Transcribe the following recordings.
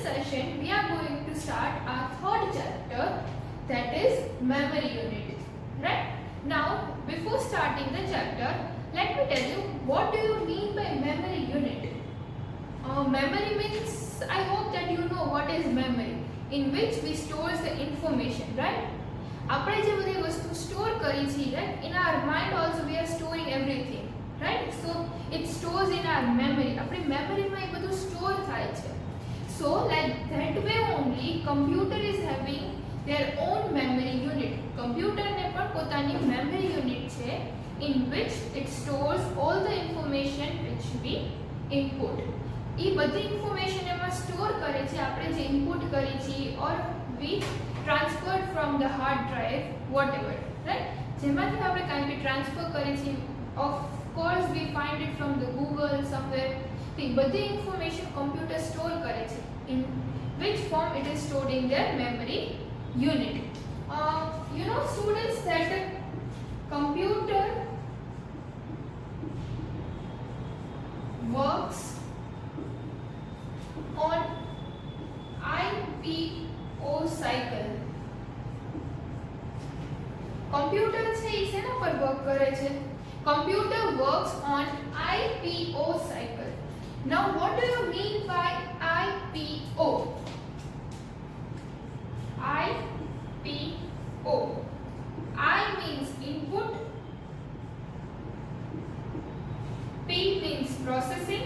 session we are going to start our third chapter, that is memory unit. Right? Now, before starting the chapter, let me tell you what do you mean by memory unit. Memory means, I hope that you know what is memory, in which we store the information, right? આપણે જે બધી વસ્તુ store કરી છે, right? In our mind also we are storing everything, right? So it stores in our memory. આપણી મેમરીમાં એ બધું store થાય છે. So like that way only computer is having their own memory unit. Computer ને પણ પોતાની memory unit છે, in which it stores all the information which we input. એ બધી information એમાં સ્ટોર કરે છે, આપણે જે ઇનપુટ કરી છે or we transferred from the hard drive, whatever, right? જેમાંથી આપણે કાંઈ બી ટ્રાન્સફર કરી છે, of course we find it from the Google somewhere. તો એ બધી information computer store કરે છે, in which form it is stored in their memory unit. You know students that computer works on IPO cycle. Computer છે એ શેના પર work કરે છે? Computer works on IPO cycle. Now what do you mean by IPO? IPO. I means input, P means processing,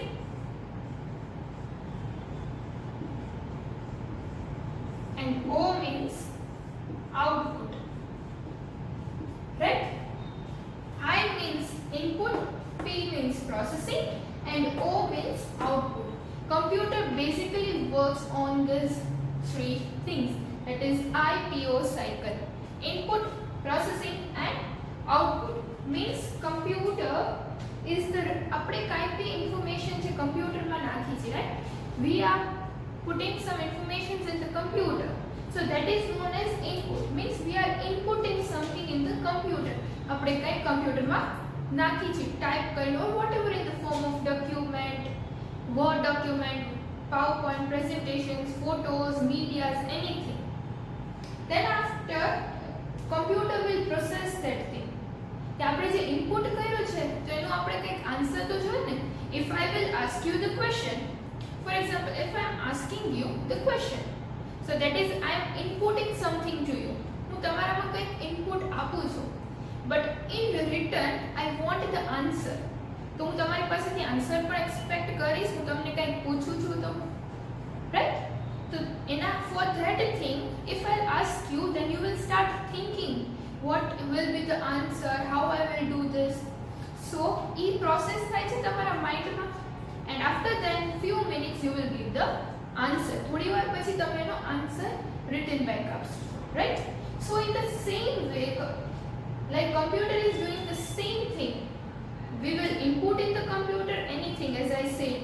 and O means output. Right? I means input, P means processing, and O means output. Computer basically works on these three things, that is IPO cycle. Input, processing, and output. Means computer is the આપણે કાંઈ બી information જે કમ્પ્યુટરમાં નાખી છે, right? We are putting some information in the computer, so that is known as input. Means we are inputting something in the computer. આપણે કાંઈ કમ્પ્યુટરમાં નાખી છે, ટાઈપ કરીને or whatever in the form of document, word document, PowerPoint presentations, photos, medias, anything. Then after computer will process that thing. કે આપણે જે input કર્યો છે તો એનો આપણે કંઈક આન્સર તો જોઈએ ને. If I will ask you the question, for example, if I am asking you the question, so that is I am inputting something to you. હું તમારામાં કંઈક ઇનપુટ આપું છું, but in return I want the answer. તો હું તમારી પાસેથી answer પણ એક્સપેક્ટ કરીશ. હું તમને કંઈક પૂછું છું તો, right? So enough for that thing, if I ask you, then you will start thinking what will be the answer, how I will do this. So e process થાય છે તમારા માઇન્ડમાં, and after then few minutes you will give the answer. થોડી વાર પછી તમે એનો answer written back આપશો, right? So in the same way, like computer is doing the same thing. We will input in the computer anything, as I said,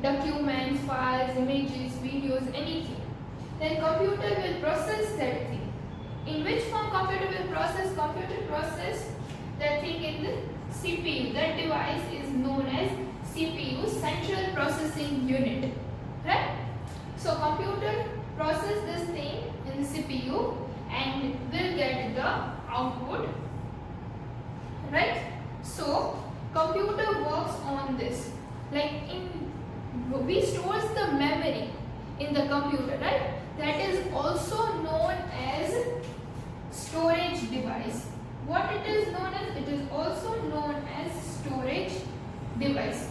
documents, files, images, videos, anything. Then computer will process that thing. In which form computer will process? Computer process that thing in the CPU. That device is known as CPU, Central Processing Unit. Right? So computer process this thing in the CPU and will get the output. Right? So computer works on this. Like we stores the memory in the computer, right? That is also known as storage device. What it is known as? It is also known as storage device.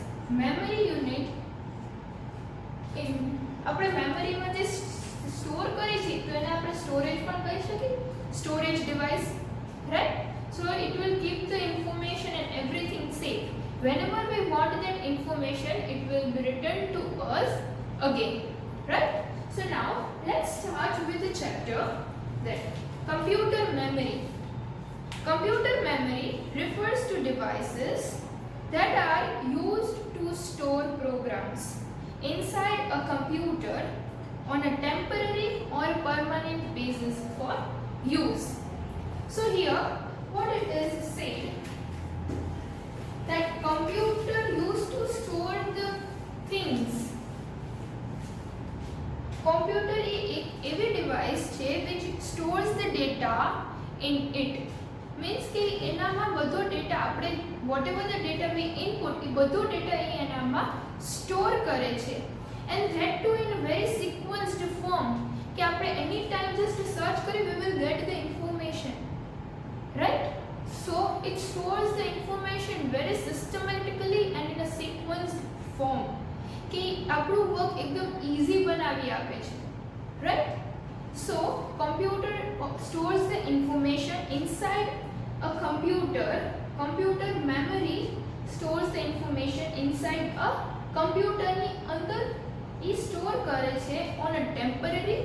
Memory unit in આપણે મેમરીમાં જે store કરી છે તો એને આપણે storage પણ કહી શકીએ, storage device, right? So it will keep the information and everything safe. Whenever we want that information, it will be returned to us again, right? So now let's start with the chapter that computer memory. Computer memory refers to devices that are used to store programs inside a computer on a temporary or permanent basis for use. So here what it is saying, that computer used to store the things. Computer એ એક એવી device છે which stores the data in it. Means કે એનામાં બધો data આપણે whatever the data we input એ બધો data એ એનામાં સ્ટોર કરે છે and that too in a very sequenced form કે આપણે any time just search કરી we will get the information, right? So it stores the information very systematically and in a sequenced form કે આપણું work એકદમ easy બનાવી આપે છે, right? So computer stores the information inside a computer. Computer memory stores the information inside a computer ની અંદર એ store કરે છે on a temporary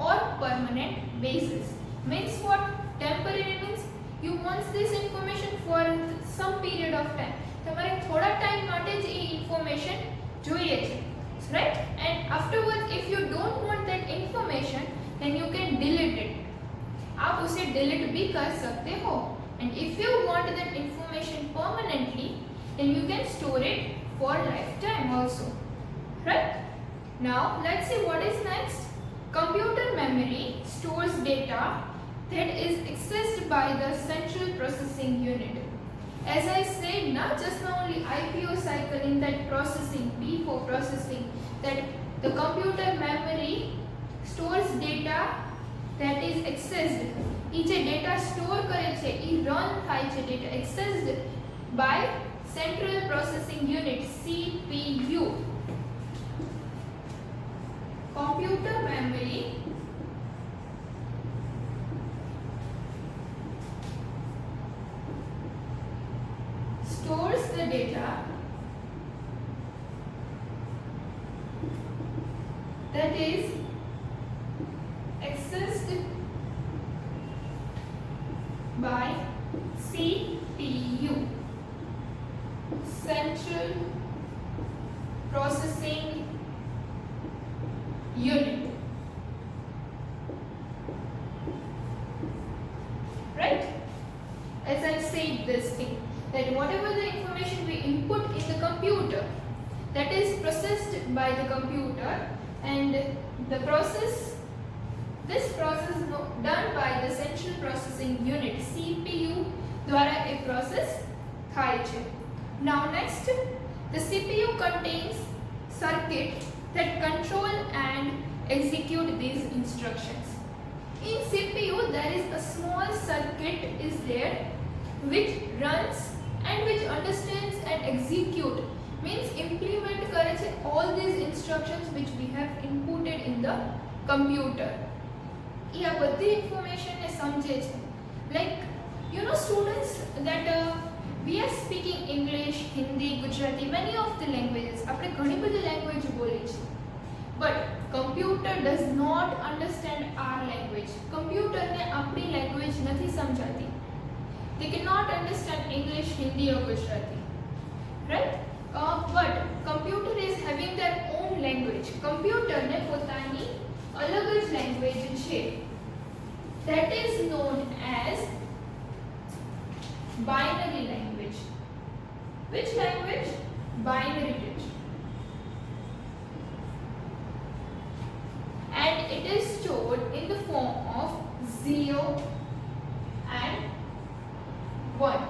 or permanent basis. Means what? Temporary means you want this information for some period of time. તમારે થોડા time માટે જ એ information જોઈએ છે, right? And afterwards if you don't want that information then you can delete it. आप उसे delete भी कर सकते हो. And if you want that information permanently then you can store it for lifetime also, right? Now let's see what is next. Computer memory stores data that is accessed by the central processing unit. As I said, not just now only IPO cycle in that processing, P for processing, that the computer memory stores data that is accessed. એ જે data store કરે છે એ run થાય છે data accessed by central processing unit CPU. Computer memory stores the data that is accessed by CPU, Central Processing Unit, right? As I said this thing, that whatever the information we input in the computer, that is processed by the computer, and the process, this process is done by the Central Processing Unit CPU द्वारा a process થાય છે. Now next, the CPU contains circuit that control and execute these instructions. In CPU there is a small circuit is there which runs and which understands and execute, means implement કરે છે all these instructions which we have inputted in the computer. એ આ બધી information ને સમજે છે. Like you know students that we are speaking English, Hindi, Gujarati, many of the languages. આપણે ઘણી બધી લેંગ્વેજ બોલી છે. But computer does not understand our language. Computer ને આપણી લેંગ્વેજ નથી સમજાતી. They cannot understand English, Hindi or Gujarati, right? But computer is having their own language. Computer ને પોતાની અલગ જ લેંગ્વેજ છે. That is known as binary language. Which language? Binary language. And it is stored in the form of 0 and 1.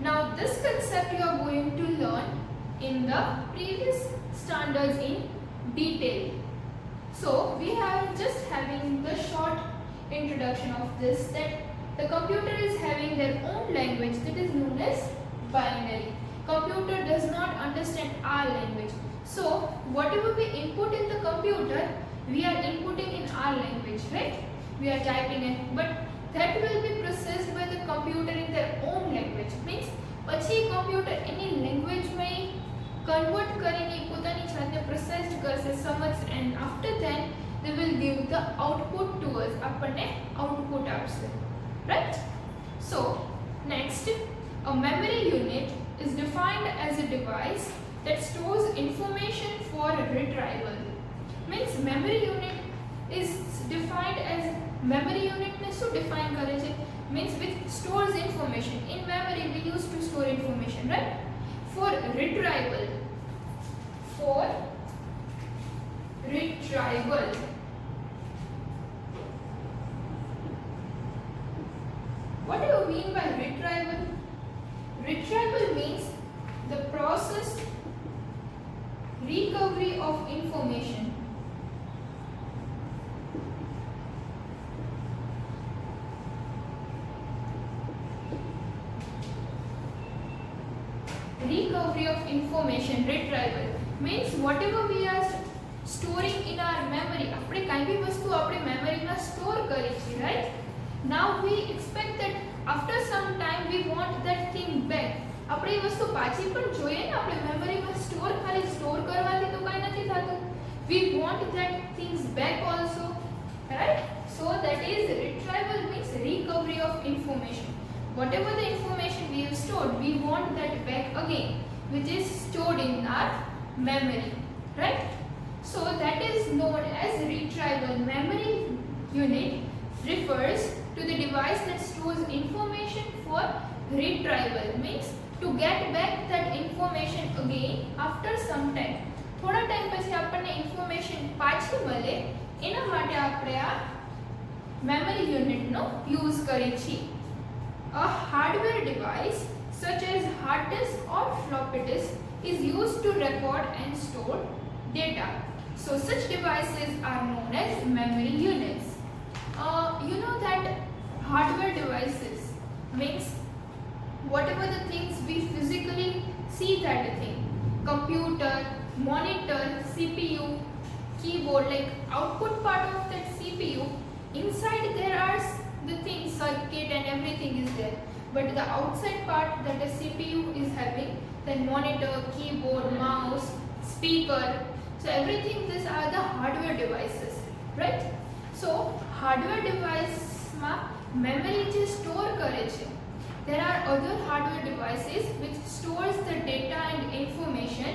Now this concept you are going to learn in the previous standards in detail. So we have just having the short introduction of this, that the computer is having their own language that is known as binary. Computer does not understand our language. So whatever we input in the computer, we are inputting in our language, right? We are typing it, but that will be processed by the computer in their own language. Means પછી computer any language में convert કરીને પોતાની જાતે processed કરશે, સમજશે, and after that they will give the output to us. આપણને output આપશે, right? So next, a memory unit is defined as a device that stores information for retrieval. Means memory unit is defined as memory unit ને શું define કરે છે? Means which stores information. In memory we used to store information, right? For retrieval retrieval. What do you mean by retrieval? Retrieval means the process recovery of information. Recovery of information, retrieval means whatever we are storing in our memory. આપણે કાંઈ બી વસ્તુ આપણે મેમરીમાં store કરી છે, right? Now we expect that after some time we want that thing back. આપણે એ વસ્તુ પાછી પણ જોઈએ ને, આપણે મેમરીમાં સ્ટોર ખાલી સ્ટોર કરવાથી તો કાંઈ નથી થતું. We want that things back also, right? So that is retrieval means recovery of information. Whatever the information we have stored, we want that back again, which is stored in our memory, right? So that is known as retrieval. Memory unit refers to the device that stores information for retrieval, means to get back that information again after some time. થોડા time પછી આપણને information પાછી મળે એના માટે આપણે આ memory યુનિટનો use કરીએ છીએ. A hardware device such as hard disk or floppy disk is used to record and store data. So such devices are known as memory units. You know that hardware devices means whatever the things we physically see, that thing, computer, monitor, CPU, keyboard, like output part of that CPU, inside there are the things, circuit and everything is there, but the outside part that the CPU is having, the monitor, keyboard, mouse, speaker, so everything, these are the hardware devices, right? So hardware device ma memory je store કરે છે. There are other hardware devices which stores the data and information,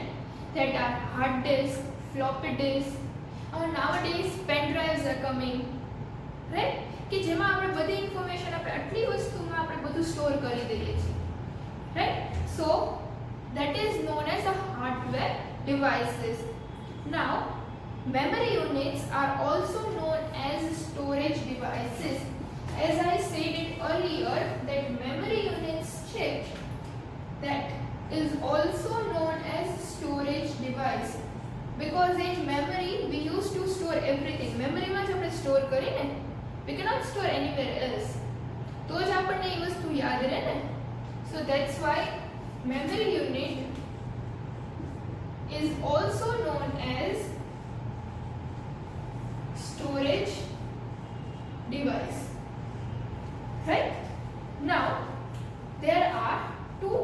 that are hard disk, floppy disk, or nowadays pen drives are coming, right? કે જેમાં આપણે બધી information આપણે આટલી વસ્તુમાં આપણે બધું સ્ટોર કરી દઈએ છીએ, right? So that is known as a hardware devices. Now memory units are also known as storage devices. As I said it earlier, that memory units chip, that is also known as storage device, because in memory we used to store everything. memory માં જ આપણે store કરીએ ને, we cannot store anywhere else, તો જ આપણને એ વસ્તુ યાદ રહે ને. So that's why memory unit is also known as storage device, right? Now there are two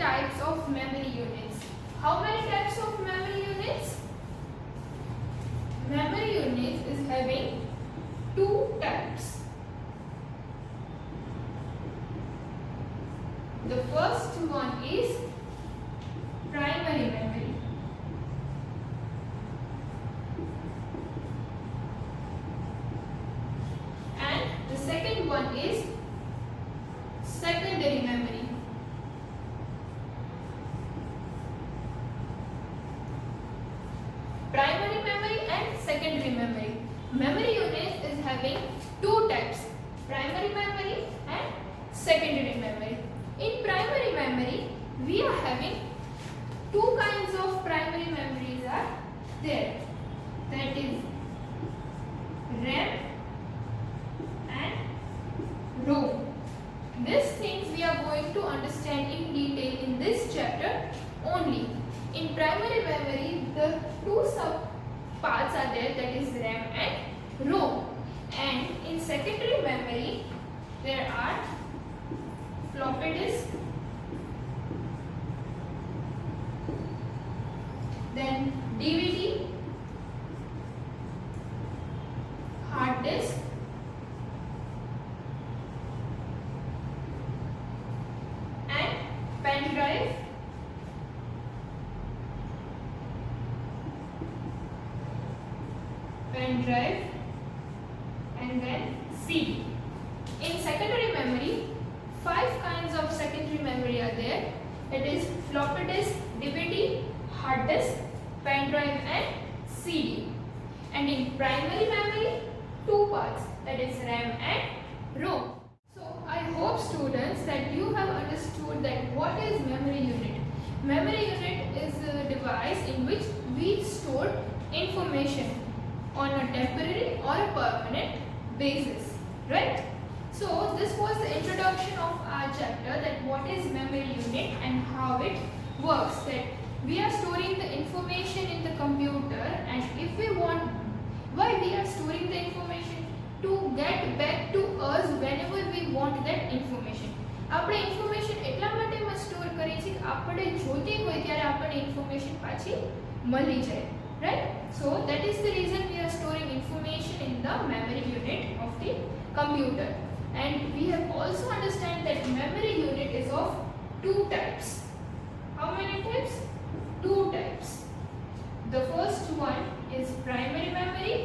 types of memory units. How many types of memory units? Memory unit is having two types. The first one is primary memory. And the second one is secondary memory. Primary memory and secondary memory. Memory unit is having two types, primary memory and secondary memory. In primary memory we are having two kinds of primary memories are there, that is RAM and ROM. These things we are going to understand in detail in this chapter only. In primary memory the two sub parts are there, that is RAM and ROM. And in secondary memory there are floppy disk, then DVD, hard disk, and pen drive, and then CD. In secondary memory, 5 kinds of secondary memory are there. It is floppy disk, DVD, hard disk, pen drive and CD. And in primary memory, two parts, that is RAM and ROM. So I hope students that you have understood that what is memory unit. Memory unit is a device in which we store information on a temporary or a permanent basis, right? So this was the introduction of our chapter, that what is memory unit and how it works. That we are storing the information in the computer, and if we want, why we are storing the information? To get back to us whenever we want that information. આપણે information એટલા માટે store કરીએ છીએ કે આપણે જોતી હોય ત્યારે આપણને ઇન્ફોર્મેશન પાછી મળી જાય, right? So that is the reason we are storing information in the memory unit of the computer. And we have also understand that memory unit is of two types. How many types? Two types. The first one is primary memory,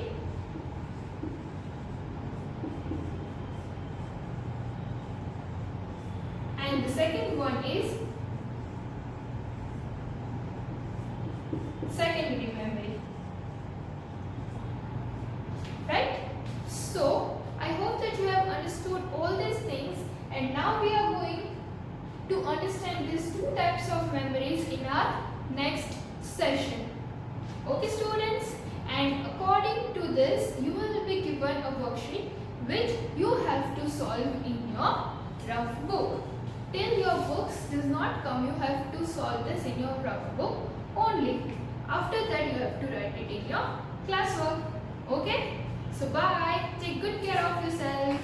and the second one is secondary memory, right? So I hope that you have understood all these things, and now we are going to understand these two types of memories in our next session. Okay students, and according to this you will be given a worksheet which you have to solve in your rough book. Till your books does not come, you have to solve this in your rough book only. After that you have to write it in your classwork. Okay? So bye. Take good care of yourself.